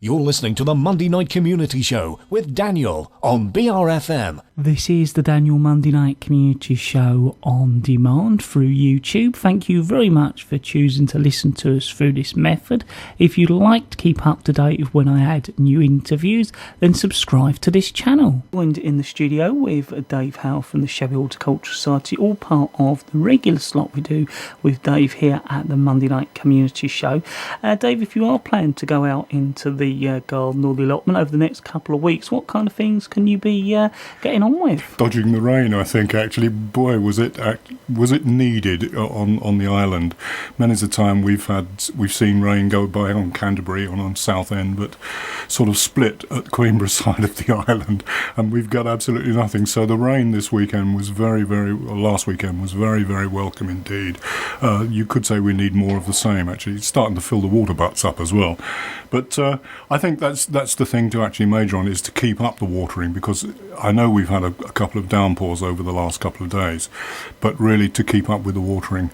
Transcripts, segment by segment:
You're listening to the Monday Night Community Show with Daniel on BRFM. This is the Daniel Monday Night Community Show on demand through YouTube. Thank you very much for choosing to listen to us through this method. If you'd like to keep up to date with when I add new interviews, then subscribe to this channel. Joined in the studio with Dave Hale from the Sheppey Horticultural Society, all part of the regular slot we do with Dave here at the Monday Night Community Show. Dave, if you are planning to go out into the garden or the allotment over the next couple of weeks, what kind of things can you be getting on with? Dodging the rain, I think. Actually, boy, was it needed on the island. Many's the time we've seen rain go by on Canterbury on Southend, but sort of split at Queenborough side of the island, and we've got absolutely nothing. So the rain this weekend was last weekend was very, very welcome indeed. You could say we need more of the same. Actually, it's starting to fill the water butts up as well. But I think that's the thing to actually major on, is to keep up the watering, because I know we've had a couple of downpours over the last couple of days, but really to keep up with the watering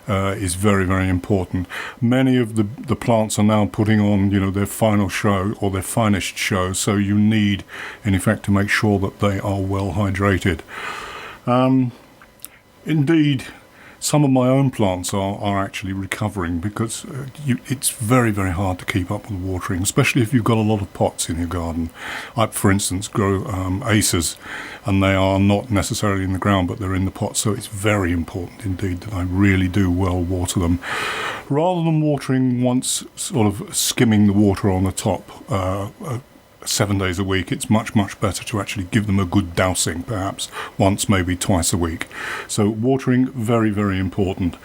is very, very important. Many of the plants are now putting on, their final show or their finest show, so you need, in effect, to make sure that they are well hydrated. Indeed, some of my own plants are actually recovering, because it's very, very hard to keep up with watering, especially if you've got a lot of pots in your garden. I, for instance, grow acers, and they are not necessarily in the ground, but they're in the pots, so it's very important indeed that I really do well water them. Rather than watering once, sort of skimming the water on the top 7 days a week, it's much, much better to actually give them a good dousing, perhaps once, maybe twice a week. So watering, very, very important.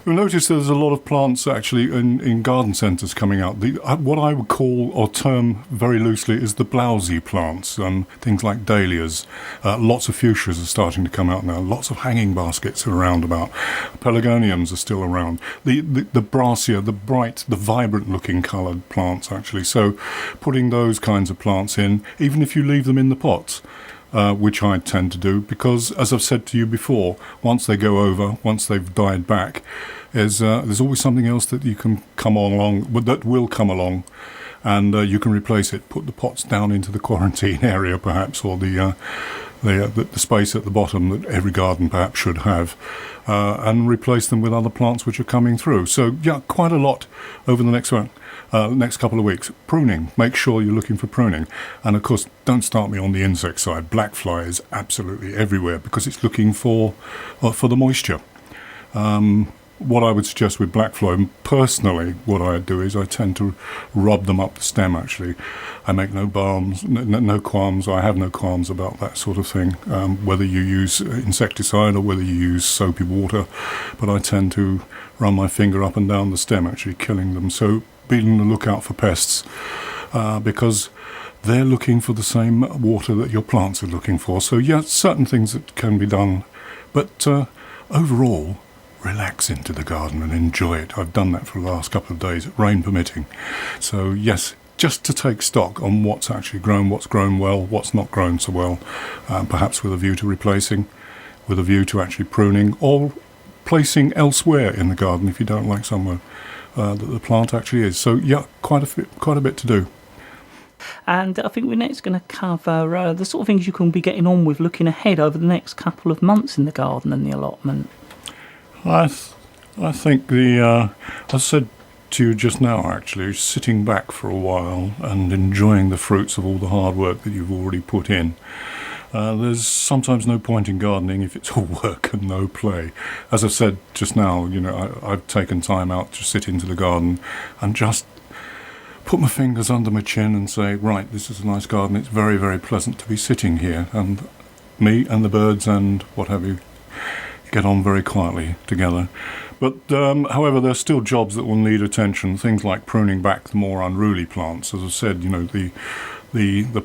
You'll notice there's a lot of plants actually in garden centres coming out. What I would call, or term very loosely, is the blousy plants. Things like dahlias. Lots of fuchsias are starting to come out now. Lots of hanging baskets are around about. Pelargoniums are still around. The brassia, the bright, the vibrant-looking coloured plants, actually. So putting those kinds of plants in, even if you leave them in the pots, which I tend to do, because, as I've said to you before, once they go over, once they've died back, there's always something else that will come along, and you can replace it. Put the pots down into the quarantine area, perhaps, or the space at the bottom that every garden perhaps should have, and replace them with other plants which are coming through. So, yeah, quite a lot over the next couple of weeks. Pruning, make sure you're looking for pruning. And of course, don't start me on the insect side. Black fly is absolutely everywhere, because it's looking for the moisture. What I would suggest with black fly, personally, what I do is I tend to rub them up the stem, actually. I make no qualms. I have no qualms about that sort of thing, whether you use insecticide or whether you use soapy water. But I tend to run my finger up and down the stem, actually killing them. So be on the lookout for pests, because they're looking for the same water that your plants are looking for. So, yeah, certain things that can be done. But overall, relax into the garden and enjoy it. I've done that for the last couple of days, rain permitting. So, yes, just to take stock on what's actually grown, what's grown well, what's not grown so well, perhaps with a view to replacing, with a view to actually pruning, or placing elsewhere in the garden if you don't like somewhere that the plant actually is. So, yeah, quite a bit to do. And I think we're next going to cover the sort of things you can be getting on with looking ahead over the next couple of months in the garden and the allotment. I think as I said to you just now, actually, sitting back for a while and enjoying the fruits of all the hard work that you've already put in. There's sometimes no point in gardening if it's all work and no play. As I've said just now, I've taken time out to sit into the garden and just put my fingers under my chin and say, right, this is a nice garden. It's very, very pleasant to be sitting here, and me and the birds and what have you get on very quietly together. But however, there's still jobs that will need attention. Things like pruning back the more unruly plants. As I said, the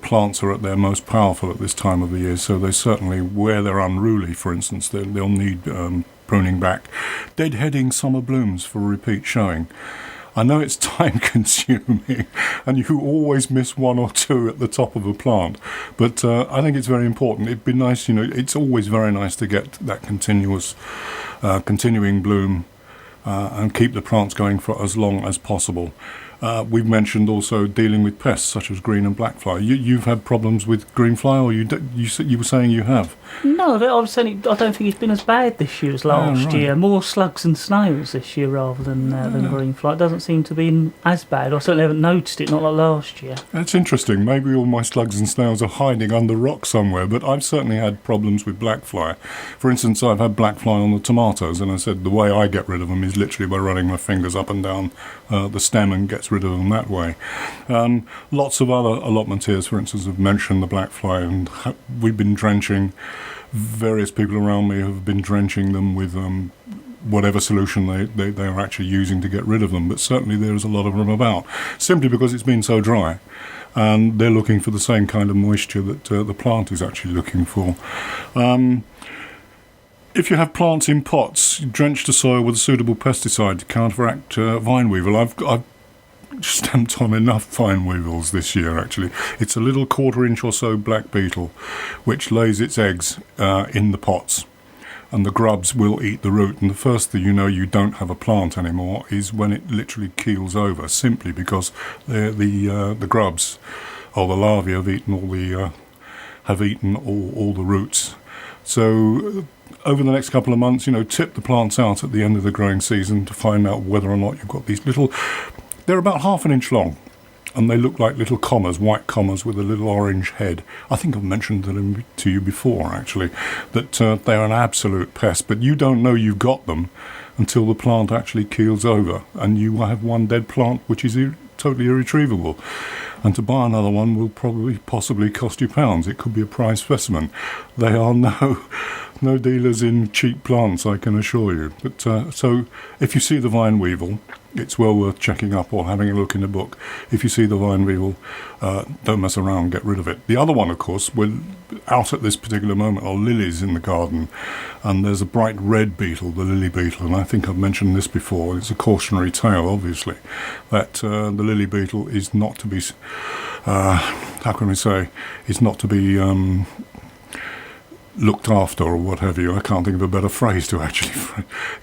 plants are at their most powerful at this time of the year, so they certainly, where they're unruly, for instance, they'll need pruning back. Deadheading summer blooms for repeat showing. I know it's time consuming and you always miss one or two at the top of a plant, but I think it's very important. It'd be nice, it's always very nice to get that continuing bloom and keep the plants going for as long as possible. We've mentioned also dealing with pests such as green and black fly. You've had problems with green fly, or you were saying you have? No, I don't think it's been as bad this year as last year. More slugs and snails this year rather than green fly. It doesn't seem to be as bad. I certainly haven't noticed it, not like last year. That's interesting. Maybe all my slugs and snails are hiding under rocks somewhere, but I've certainly had problems with black fly. For instance, I've had black fly on the tomatoes, and I said the way I get rid of them is literally by running my fingers up and down the stem and gets rid of them that way. Lots of other allotmenteers, for instance, have mentioned the black fly, and we've been drenching. Various people around me have been drenching them with whatever solution they are actually using to get rid of them. But certainly there's a lot of them about, simply because it's been so dry. And they're looking for the same kind of moisture that the plant is actually looking for. If you have plants in pots, drench the soil with a suitable pesticide to counteract vine weevil. I've stamped on enough vine weevils this year, actually. It's a little 1/4 inch or so black beetle which lays its eggs in the pots, and the grubs will eat the root. And the first thing you know you don't have a plant anymore is when it literally keels over, simply because the grubs, or the larvae, have eaten all the roots. So over the next couple of months, tip the plants out at the end of the growing season to find out whether or not you've got these little. They're about 1/2 inch long, and they look like little commas, white commas with a little orange head. I think I've mentioned them to you before, actually, that they're an absolute pest, but you don't know you've got them until the plant actually keels over, and you have one dead plant which is totally irretrievable. And to buy another one will possibly cost you pounds. It could be a prize specimen. They are no dealers in cheap plants, I can assure you. But so if you see the vine weevil, it's well worth checking up or having a look in the book. If you see the vine weevil, don't mess around, get rid of it. The other one, of course, we're out at this particular moment, are lilies in the garden. And there's a bright red beetle, the lily beetle, and I think I've mentioned this before. It's a cautionary tale, obviously, that the lily beetle is not to be, is not to be looked after or what have you. I can't think of a better phrase to actually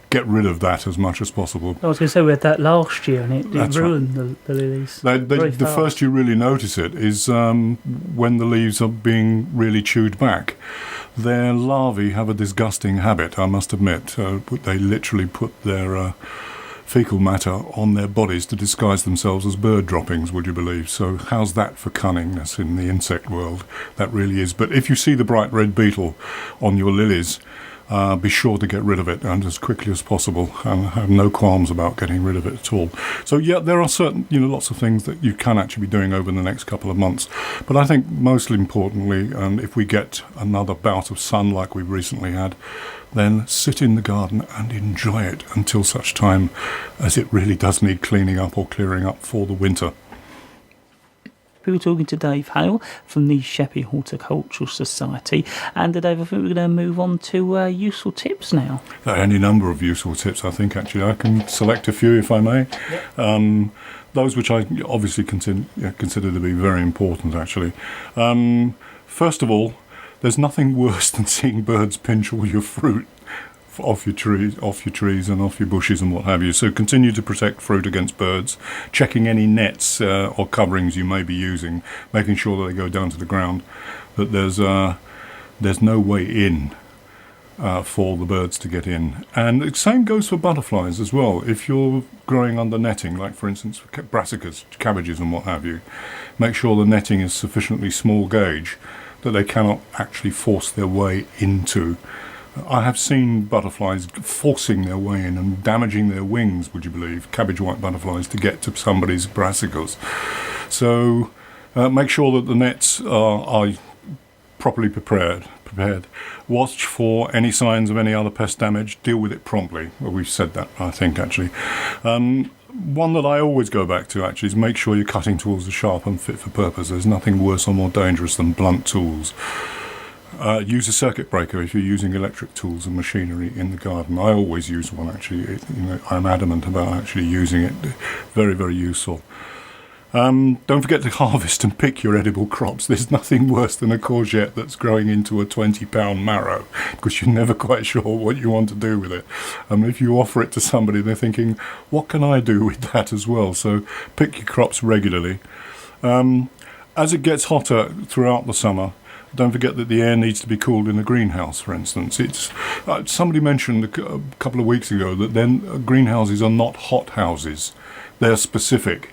get rid of that as much as possible. I was going to say we had that last year, and it ruined the lilies. The first you really notice it is when the leaves are being really chewed back. Their larvae have a disgusting habit, I must admit. They literally put their fecal matter on their bodies to disguise themselves as bird droppings, would you believe? So how's that for cunningness in the insect world? That really is. But if you see the bright red beetle on your lilies, be sure to get rid of it, and as quickly as possible, and have no qualms about getting rid of it at all. So yeah, there are certain, lots of things that you can actually be doing over the next couple of months. But I think most importantly, if we get another bout of sun like we've recently had, then sit in the garden and enjoy it until such time as it really does need cleaning up or clearing up for the winter. We were talking to Dave Hale from the Sheppey Horticultural Society, and Dave, I think we're going to move on to useful tips now. There are any number of useful tips, I think, actually. I can select a few, if I may. Yep. Those which I obviously consider to be very important, actually. First of all, there's nothing worse than seeing birds pinch all your fruit off your trees and off your bushes and what have you. So continue to protect fruit against birds, checking any nets or coverings you may be using, making sure that they go down to the ground, that there's no way in for the birds to get in. And the same goes for butterflies as well. If you're growing under netting, like for instance brassicas, cabbages and what have you, make sure the netting is sufficiently small gauge that they cannot actually force their way into. I have seen butterflies forcing their way in and damaging their wings, would you believe, cabbage white butterflies, to get to somebody's brassicas. So make sure that the nets are properly prepared. Watch for any signs of any other pest damage. Deal with it promptly. Well, we've said that, I think, actually. One that I always go back to, actually, is make sure your cutting tools are sharp and fit for purpose. There's nothing worse or more dangerous than blunt tools. Use a circuit breaker if you're using electric tools and machinery in the garden. I always use one, actually. I'm adamant about actually using it. Very, very useful. Don't forget to harvest and pick your edible crops. There's nothing worse than a courgette that's growing into a 20-pound marrow, because you're never quite sure what you want to do with it. If you offer it to somebody, they're thinking, what can I do with that as well? So pick your crops regularly. As it gets hotter throughout the summer, don't forget that the air needs to be cooled in a greenhouse, for instance. Somebody mentioned a couple of weeks ago that then greenhouses are not hot houses. They're specific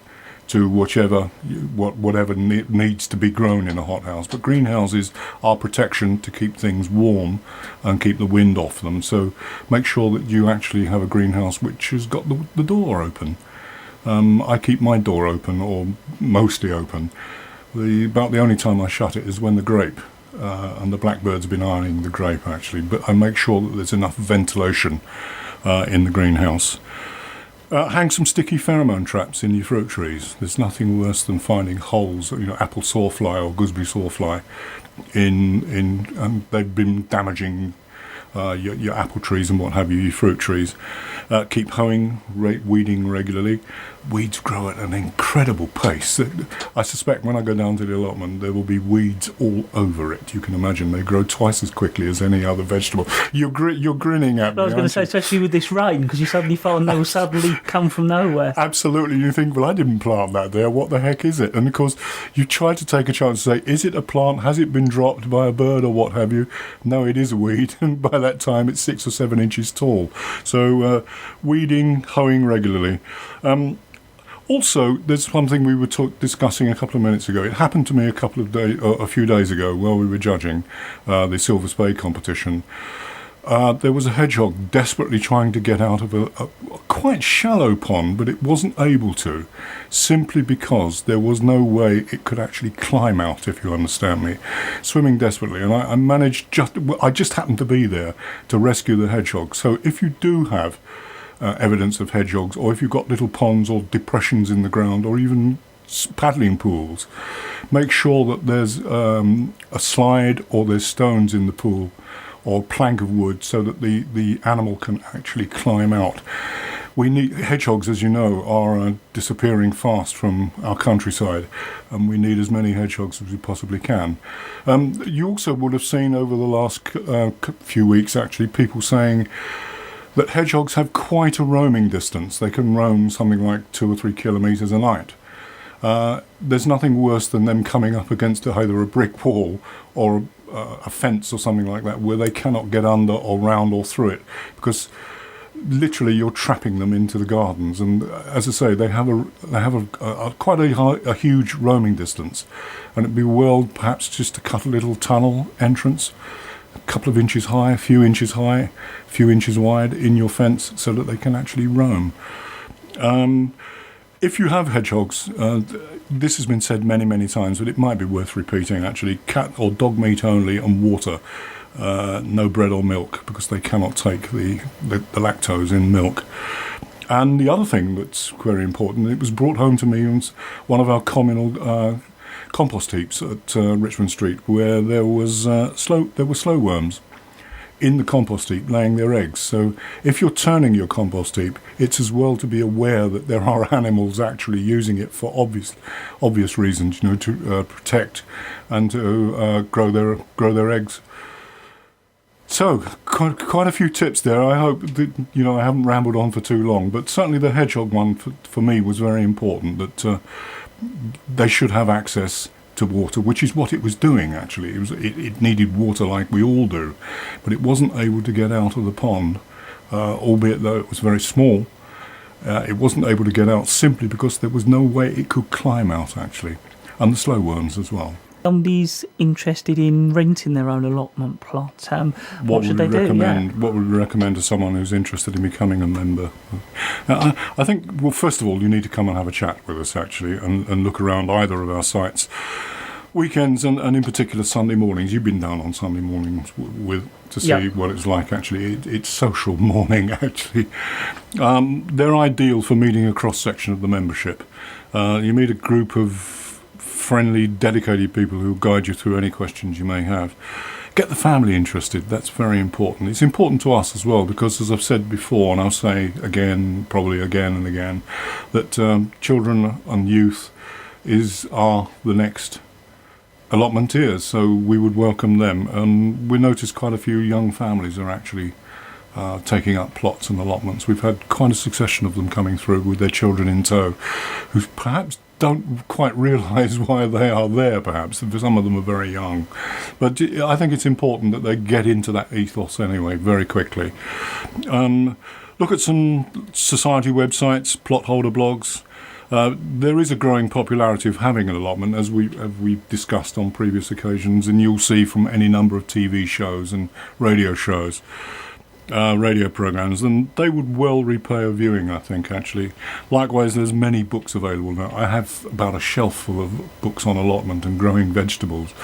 to whatever needs to be grown in a hothouse. But greenhouses are protection to keep things warm and keep the wind off them. So make sure that you actually have a greenhouse which has got the door open. I keep my door open, or mostly open. About the only time I shut it is when the grape, and the blackbird's been ironing the grape actually, but I make sure that there's enough ventilation in the greenhouse. Hang some sticky pheromone traps in your fruit trees. There's nothing worse than finding holes, apple sawfly or gooseberry sawfly and they've been damaging your apple trees and what have you, your fruit trees. Keep hoeing, weeding regularly. Weeds grow at an incredible pace. I suspect when I go down to the allotment, there will be weeds all over it. You can imagine they grow twice as quickly as any other vegetable. You're grinning at me. I was going to say, especially with this rain, because you suddenly find they will suddenly come from nowhere. Absolutely. You think, well, I didn't plant that there. What the heck is it? And of course, you try to take a chance to say, is it a plant? Has it been dropped by a bird or what have you? No, it is a weed. And by that time, it's 6 or 7 inches tall. So weeding, hoeing regularly. Also, there's something we were discussing a couple of minutes ago. It happened to me a few days ago while we were judging the Silver Spade competition. There was a hedgehog desperately trying to get out of a quite shallow pond, but it wasn't able to, simply because there was no way it could actually climb out, if you understand me. Swimming desperately, and I just happened to be there to rescue the hedgehog. So if you do have evidence of hedgehogs, or if you've got little ponds or depressions in the ground, or even paddling pools, make sure that there's a slide or there's stones in the pool or plank of wood so that the animal can actually climb out. Hedgehogs, as you know, are disappearing fast from our countryside, and we need as many hedgehogs as we possibly can. You also would have seen over the last few weeks, actually, people saying that hedgehogs have quite a roaming distance. They can roam something like 2 or 3 kilometres a night. There's nothing worse than them coming up against either a brick wall or a fence or something like that, where they cannot get under or round or through it, because literally you're trapping them into the gardens. And as I say, they have quite a huge roaming distance, and it'd be well perhaps just to cut a little tunnel entrance, a couple of inches high, a few inches wide in your fence, so that they can actually roam. If you have hedgehogs, this has been said many, many times, but it might be worth repeating actually, cat or dog meat only and water, no bread or milk, because they cannot take the lactose in milk. And the other thing that's very important, it was brought home to me on one of our communal compost heaps at Richmond Street, where there were slow worms in the compost heap laying their eggs. So if you're turning your compost heap, it's as well to be aware that there are animals actually using it for obvious reasons, to protect and to grow their eggs. So quite a few tips there. I hope that I haven't rambled on for too long, but certainly the hedgehog one for me was very important, that they should have access to water, which is what it was doing actually. It needed water like we all do, but it wasn't able to get out of the pond, albeit though it was very small. It wasn't able to get out simply because there was no way it could climb out actually, and the slow worms as well. Somebody's interested in renting their own allotment plot. What should they do? What would we recommend to someone who's interested in becoming a member? I think, well, first of all, you need to come and have a chat with us, actually, and look around either of our sites. Weekends and in particular Sunday mornings. You've been down on Sunday mornings to see what it's like, actually. It's social morning, actually. They're ideal for meeting a cross-section of the membership. You meet a group of friendly, dedicated people who will guide you through any questions you may have. Get the family interested. That's very important. It's important to us as well, because as I've said before, and I'll say again, probably again and again, that children and youth are the next allotmenteers, so we would welcome them. We noticed quite a few young families are actually taking up plots and allotments. We've had quite a succession of them coming through with their children in tow, who perhaps don't quite realise why they are there, perhaps. Some of them are very young. But I think it's important that they get into that ethos anyway, very quickly. Look at some society websites, plot holder blogs. There is a growing popularity of having an allotment, as we've discussed on previous occasions, and you'll see from any number of TV shows and radio shows, radio programs, and they would well repay a viewing, I think, actually. Likewise, there's many books available now. I have about a shelf full of books on allotment and growing vegetables.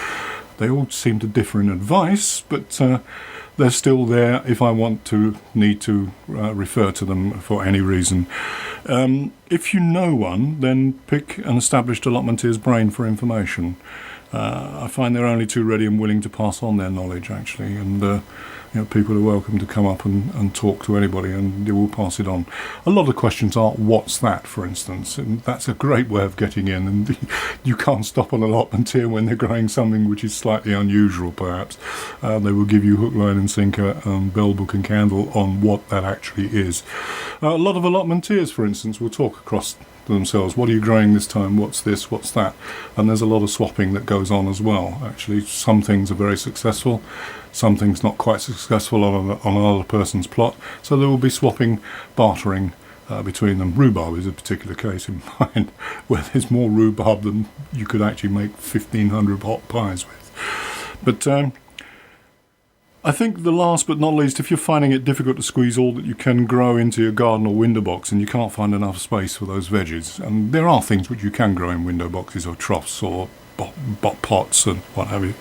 They all seem to differ in advice, but they're still there if I need to refer to them for any reason. If you know one, then pick an established allotmenteer's brain for information. I find they're only too ready and willing to pass on their knowledge, actually, and people are welcome to come up and talk to anybody, and they will pass it on. A lot of the questions are, what's that, for instance? And that's a great way of getting in, and you can't stop an allotmenteer when they're growing something which is slightly unusual, perhaps. They will give you hook, line and sinker, bell, book and candle on what that actually is. A lot of allotmenteers, for instance, will talk across themselves. What are you growing this time? What's this? What's that? And there's a lot of swapping that goes on as well. Actually, some things are very successful, some things not quite successful on another person's plot. So there will be swapping, bartering between them. Rhubarb is a particular case in mind, where there's more rhubarb than you could actually make 1,500 hot pies with. But I think the last but not least, if you're finding it difficult to squeeze all that you can grow into your garden or window box and you can't find enough space for those veggies, and there are things which you can grow in window boxes or troughs or pots and what have you,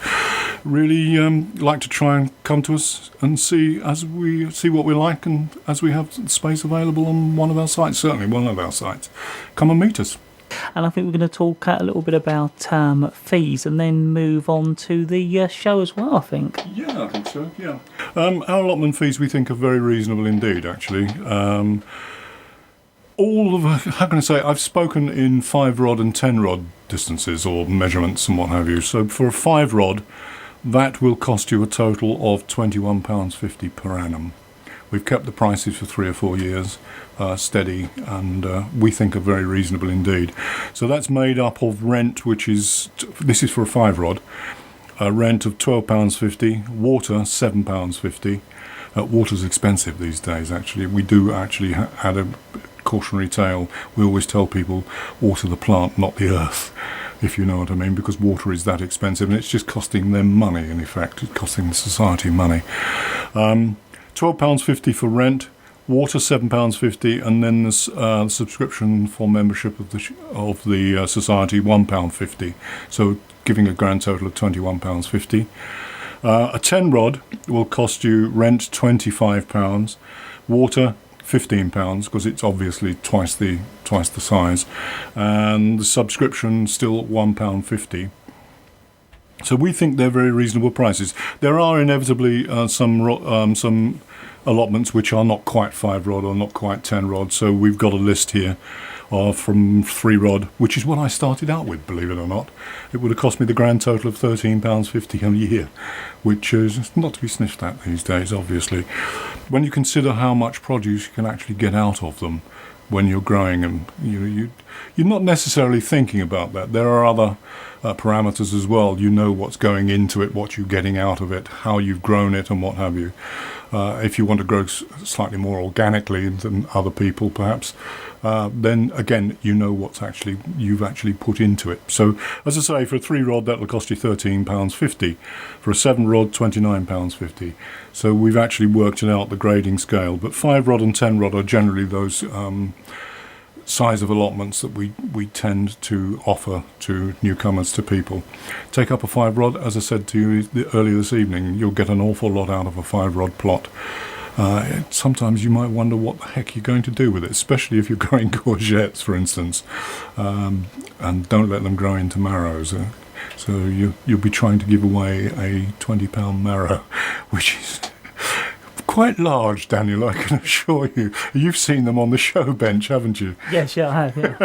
really like to try and come to us and see what we like, and as we have space available on one of our sites, certainly one of our sites, come and meet us. And I think we're going to talk a little bit about fees and then move on to the show as well, I think. Yeah, I think so, yeah. Our allotment fees, we think, are very reasonable indeed, actually. How can I say, I've spoken in 5-rod and 10-rod distances or measurements and what have you. So for a 5-rod, that will cost you a total of £21.50 per annum. We've kept the prices for 3 or 4 years steady, and we think are very reasonable indeed. So that's made up of rent, this is for a 5-rod, rent of £12.50, water £7.50. Water's expensive these days, actually. We do actually add a cautionary tale. We always tell people, water the plant, not the earth, if you know what I mean, because water is that expensive, and it's just costing them money, in effect. It's costing the society money. £12.50 for rent, water £7.50, and then the subscription for membership of the society £1.50. So giving a grand total of £21.50. A 10-rod will cost you rent £25, water £15 because it's obviously twice the size, and the subscription still £1.50. So we think they're very reasonable prices. There are inevitably some allotments which are not quite 5-rod or not quite 10-rod. So we've got a list here from 3-rod, which is what I started out with, believe it or not. It would have cost me the grand total of £13.50 a year, which is not to be sniffed at these days, obviously. When you consider how much produce you can actually get out of them when you're growing them, you're not necessarily thinking about that. There are other parameters as well. You know what's going into it, what you're getting out of it, how you've grown it, and what have you. If you want to grow slightly more organically than other people, perhaps, then again, you know what's you've actually put into it. So, as I say, for a 3-rod, that'll cost you £13.50. For a 7-rod, £29.50. So we've actually worked it out, the grading scale. But 5-rod and 10-rod are generally those size of allotments that we tend to offer to newcomers, to people. Take up a 5-rod, as I said to you earlier this evening, you'll get an awful lot out of a 5-rod plot. Sometimes you might wonder what the heck you're going to do with it, especially if you're growing courgettes, for instance, and don't let them grow into marrows. So you'll be trying to give away a £20 marrow, which is quite large, Daniel, I can assure you. You've seen them on the show bench, haven't you? Yes, yeah, I have, yeah.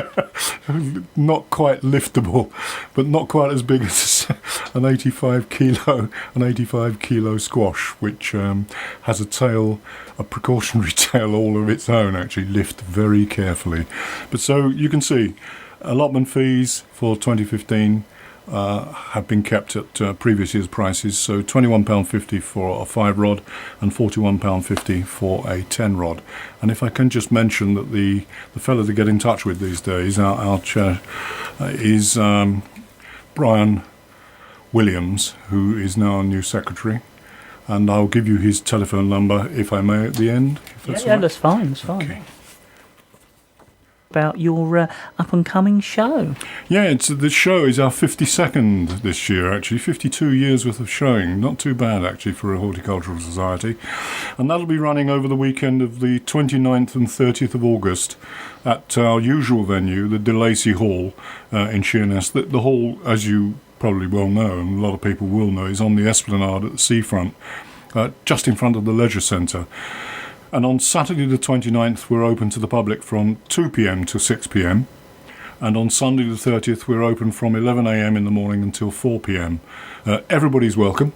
Not quite liftable, but not quite as big as an 85 kilo squash, which has a precautionary tail all of its own, actually, lift very carefully. But so you can see, allotment fees for 2015 have been kept at previous year's prices, so £21.50 for a 5-rod and £41.50 for a 10-rod. And if I can just mention that the fellow to get in touch with these days, our chair, is Brian Williams, who is now our new secretary. And I'll give you his telephone number, if I may, at the end. If that's Yeah, right. that's fine, that's fine. Okay. About your up-and-coming show. Yeah, the show is our 52nd this year, actually. 52 years worth of showing. Not too bad, actually, for a horticultural society. And that'll be running over the weekend of the 29th and 30th of August at our usual venue, the De Lacy Hall in Sheerness. The hall, as you probably well know, and a lot of people will know, is on the esplanade at the seafront, just in front of the leisure centre. And on Saturday the 29th, we're open to the public from 2 p.m. to 6 p.m. And on Sunday the 30th, we're open from 11 a.m. in the morning until 4 p.m. Everybody's welcome.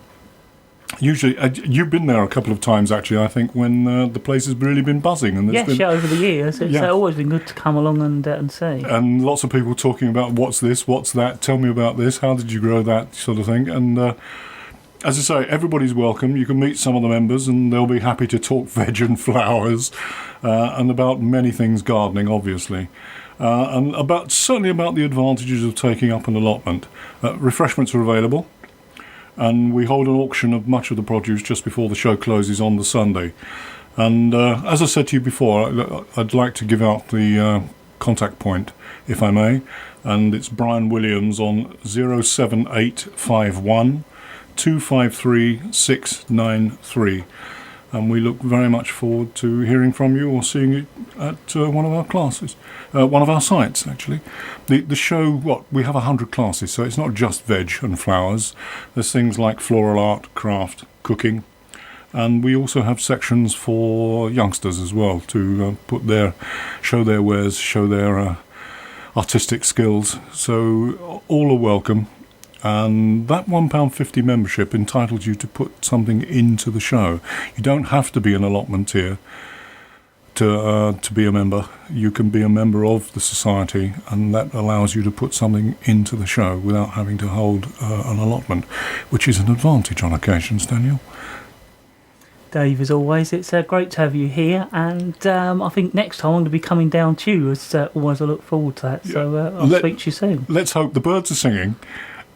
Usually, you've been there a couple of times, actually, I think, when the place has really been buzzing. And Yes, yeah, over the years. It's always been good to come along and see. And lots of people talking about what's this, what's that, tell me about this, how did you grow that, sort of thing. And as I say, everybody's welcome. You can meet some of the members and they'll be happy to talk veg and flowers and about many things gardening, obviously. And certainly about the advantages of taking up an allotment. Refreshments are available, and we hold an auction of much of the produce just before the show closes on the Sunday. And as I said to you before, I'd like to give out the contact point, if I may, and it's Brian Williams on 07851 253 693, and we look very much forward to hearing from you or seeing you at one of our classes, one of our sites actually. The show, we have 100 classes, so it's not just veg and flowers. There's things like floral art, craft, cooking, and we also have sections for youngsters as well to show their wares, show their artistic skills. So all are welcome. And that £1.50 membership entitles you to put something into the show. You don't have to be an allotmenteer to be a member. You can be a member of the society, and that allows you to put something into the show without having to hold an allotment, which is an advantage on occasions, Daniel. Dave, as always, it's great to have you here, and I think next time I'm going to be coming down to you. As always, I look forward to that. So I'll speak to you soon. Let's hope the birds are singing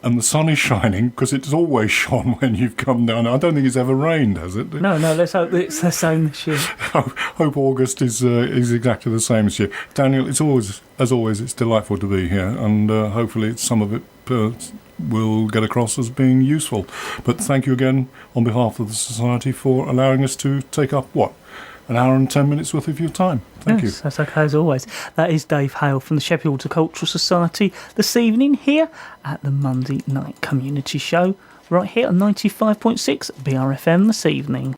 and the sun is shining, because it's always shone when you've come down. I don't think it's ever rained, has it? No, let's hope that it's the same this year. Hope August is exactly the same this year. Daniel, it's delightful to be here, and hopefully some of it will get across as being useful. But thank you again on behalf of the Society for allowing us to take up, an hour and 10 minutes worth of your time. Thank you. That's okay as always. That is Dave Hale from the Sheppey Horticultural Society this evening here at the Monday Night Community Show, right here on 95.6 BRFM this evening.